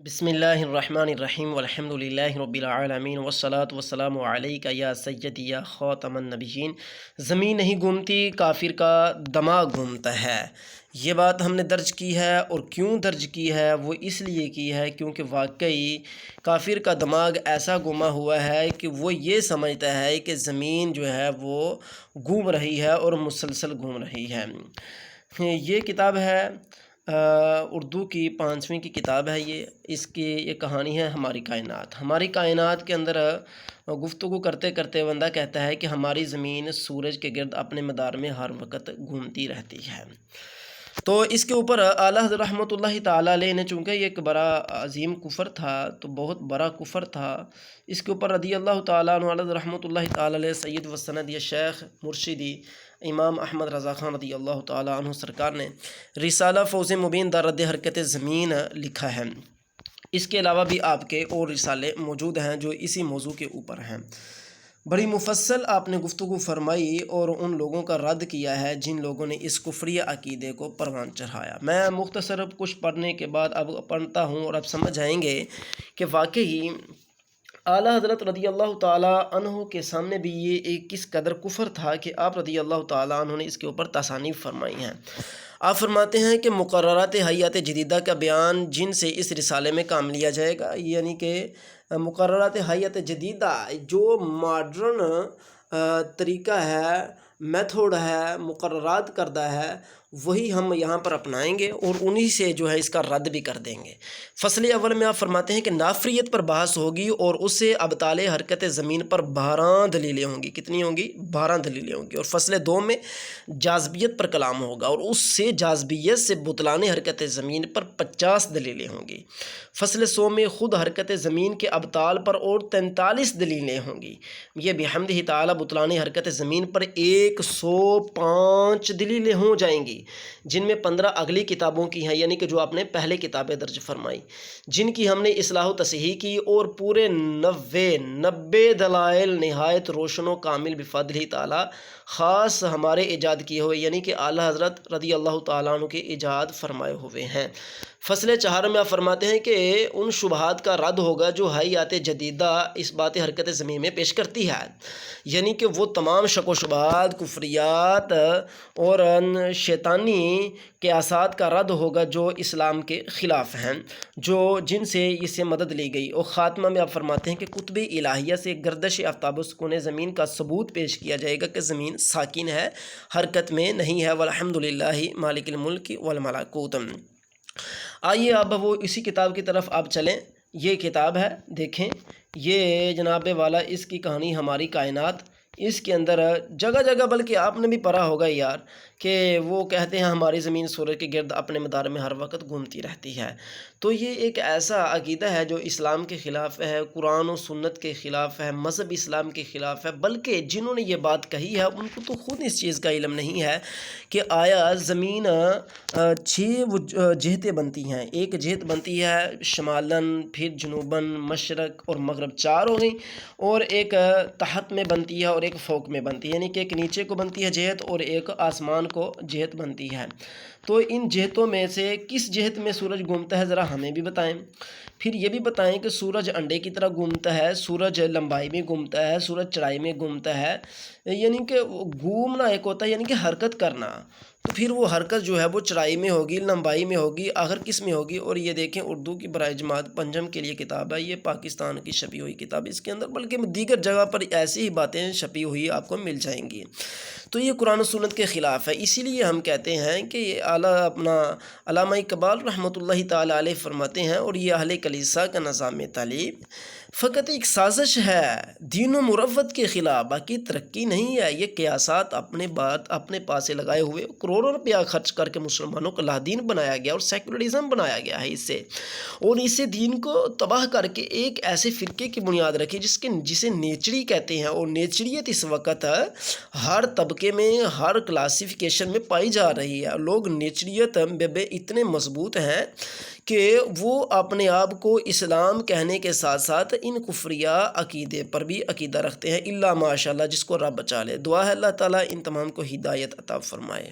بسم اللہ الرحمن الرحیم والحمد للہ رب العالمین والصلاة والسلام علیک یا سیدی یا خاتم النبیین۔ زمین نہیں گھومتی، کافر کا دماغ گھومتا ہے۔ یہ بات ہم نے درج کی ہے، اور کیوں درج کی ہے وہ اس لیے کی ہے کیونکہ واقعی کافر کا دماغ ایسا گما ہوا ہے کہ وہ یہ سمجھتا ہے کہ زمین جو ہے وہ گھوم رہی ہے اور مسلسل گھوم رہی ہے۔ یہ کتاب ہے اردو کی 5ویں کی کتاب ہے۔ اس کی یہ کہانی ہے ہماری کائنات۔ ہماری کائنات کے اندر گفتگو کرتے کرتے بندہ کہتا ہے کہ ہماری زمین سورج کے گرد اپنے مدار میں ہر وقت گھومتی رہتی ہے۔ تو اس کے اوپر اعلیٰ حضرت رحمۃ اللہ تعالیٰ علیہ نے، چونکہ یہ ایک بڑا عظیم کفر تھا، تو بہت بڑا کفر تھا، اس کے اوپر رضی اللہ تعالیٰ عنہ اعلیٰ رحمۃ اللہ تعالیٰ علیہ سید و سند یا شیخ مرشدی امام احمد رضا خان رضی اللہ تعالیٰ عنہ سرکار نے رسالہ فوز مبین در رد حرکت زمین لکھا ہے۔ اس کے علاوہ بھی آپ کے اور رسالے موجود ہیں جو اسی موضوع کے اوپر ہیں۔ بڑی مفصل آپ نے گفتگو فرمائی اور ان لوگوں کا رد کیا ہے جن لوگوں نے اس کفری عقیدے کو پروان چڑھایا۔ میں مختصر کچھ پڑھنے کے بعد اب پڑھتا ہوں اور اب سمجھ آئیں گے کہ واقعی اعلیٰ حضرت رضی اللہ تعالیٰ عنہ کے سامنے بھی یہ ایک کس قدر کفر تھا کہ آپ رضی اللہ تعالیٰ عنہ نے اس کے اوپر تصانیف فرمائی ہیں۔ آپ فرماتے ہیں کہ مقررات حیات جدیدہ کا بیان جن سے اس رسالے میں کام لیا جائے گا، یعنی کہ مقررات حیات جدیدہ جو ماڈرن طریقہ ہے، میتھڈ ہے، مقررات کردہ ہے، وہی ہم یہاں پر اپنائیں گے اور انہی سے جو ہے اس کا رد بھی کر دیں گے۔ فصل اول میں آپ فرماتے ہیں کہ نافریت پر بحث ہوگی اور اس سے ابطال حرکت زمین پر 12 دلیلیں ہوں گی۔ کتنی ہوں گی؟ 12 دلیلیں ہوں گی۔ اور فصل 2 میں جاذبیت پر کلام ہوگا اور اس سے جاذبیت سے بطلان حرکت زمین پر 50 دلیلیں ہوں گی۔ فصل 100 میں خود حرکت زمین کے ابطال پر اور 43 دلیلیں ہوں گی۔ یہ بحمدہ تعالی بطلان حرکت زمین پر 105 دلیلیں ہو جائیں گی، جن میں 15 اگلی کتابوں کی ہیں، یعنی کہ جو آپ نے پہلے کتابیں درج فرمائی، جن کی ہم نے اصلاح و تصحیح کی، اور پورے 90 دلائل نہایت روشن و کامل بفضلہ تعالی خاص ہمارے ایجاد کیے ہوئے، یعنی کہ اعلیٰ حضرت رضی اللہ تعالیٰ عنہ کے ایجاد فرمائے ہوئے ہیں۔ فصل 4 میں آپ فرماتے ہیں کہ ان شبہات کا رد ہوگا جو حیات جدیدہ اس بات حرکت زمین میں پیش کرتی ہے، یعنی کہ وہ تمام شک و شبہات، کفریات اور شیطانی قیاسات کا رد ہوگا جو اسلام کے خلاف ہیں، جن سے اس سے مدد لی گئی۔ اور خاتمہ میں آپ فرماتے ہیں کہ کتب الہیہ سے گردش آفتاب و سکون زمین کا ثبوت پیش کیا جائے گا کہ زمین ساکن ہے، حرکت میں نہیں ہے، والحمد للہ مالک الملک والملکوت۔ آئیے اب وہ اسی کتاب کی طرف آپ چلیں۔ یہ کتاب ہے، دیکھیں، یہ جناب والا اس کی کہانی ہماری کائنات۔ اس کے اندر جگہ جگہ، بلکہ آپ نے بھی پڑھا ہوگا یار، کہ وہ کہتے ہیں ہماری زمین سورج کے گرد اپنے مدار میں ہر وقت گھومتی رہتی ہے۔ تو یہ ایک ایسا عقیدہ ہے جو اسلام کے خلاف ہے، قرآن و سنت کے خلاف ہے، مذہب اسلام کے خلاف ہے، بلکہ جنہوں نے یہ بات کہی ہے ان کو تو خود اس چیز کا علم نہیں ہے کہ آیا زمین 6 جہتیں بنتی ہیں۔ ایک جہت بنتی ہے شمالاً، پھر جنوباً، مشرق اور مغرب، 4 ہو گئیں، اور ایک تحت میں بنتی ہے اور ایک فوق میں بنتی ہے، یعنی کہ ایک نیچے کو بنتی ہے جہت اور ایک آسمان کو جہت بنتی ہے۔ تو ان جہتوں میں سے کس جہت میں سورج گھومتا ہے ذرا ہمیں بھی بتائیں۔ پھر یہ بھی بتائیں کہ سورج انڈے کی طرح گھومتا ہے، سورج لمبائی میں گھومتا ہے، سورج چڑھائی میں گھومتا ہے، یعنی کہ گھومنا ایک ہوتا ہے، یعنی کہ حرکت کرنا، تو پھر وہ حرکت جو ہے وہ چڑھائی میں ہوگی، لمبائی میں ہوگی، آخر کس میں ہوگی؟ اور یہ دیکھیں اردو کی برائے جماعت پنجم کے لیے کتاب ہے، یہ پاکستان کی چھپی ہوئی کتاب، اس کے اندر بلکہ دیگر جگہ پر ایسی ہی باتیں چھپی ہوئی آپ کو مل جائیں گی۔ تو یہ قرآن و سنت کے خلاف ہے، اسی لیے ہم کہتے ہیں کہ یہ علامہ اقبال رحمۃ اللہ تعالیٰ علیہ فرماتے ہیں، اور یہ اہل کلیسا کا نظام تعلیم فقط ایک سازش ہے دین و مروت کے خلاف، باقی ترقی نہیں ہے۔ یہ قیاسات اپنے پاس لگائے ہوئے کروڑوں روپیہ خرچ کر کے مسلمانوں کو لا دین بنایا گیا اور سیکولرزم بنایا گیا ہے اس سے، اور اسے دین کو تباہ کر کے ایک ایسے فرقے کی بنیاد رکھی جسے نیچری کہتے ہیں، اور نیچریت اس وقت ہر طبقے میں، ہر کلاسیفیکیشن میں پائی جا رہی ہے۔ لوگ نیچریت اتنے مضبوط ہیں کہ وہ اپنے آپ کو اسلام کہنے کے ساتھ ساتھ ان کفریہ عقیدے پر بھی عقیدہ رکھتے ہیں، الا ماشاء اللہ جس کو رب بچا لے۔ دعا ہے اللہ تعالیٰ ان تمام کو ہدایت عطا فرمائے۔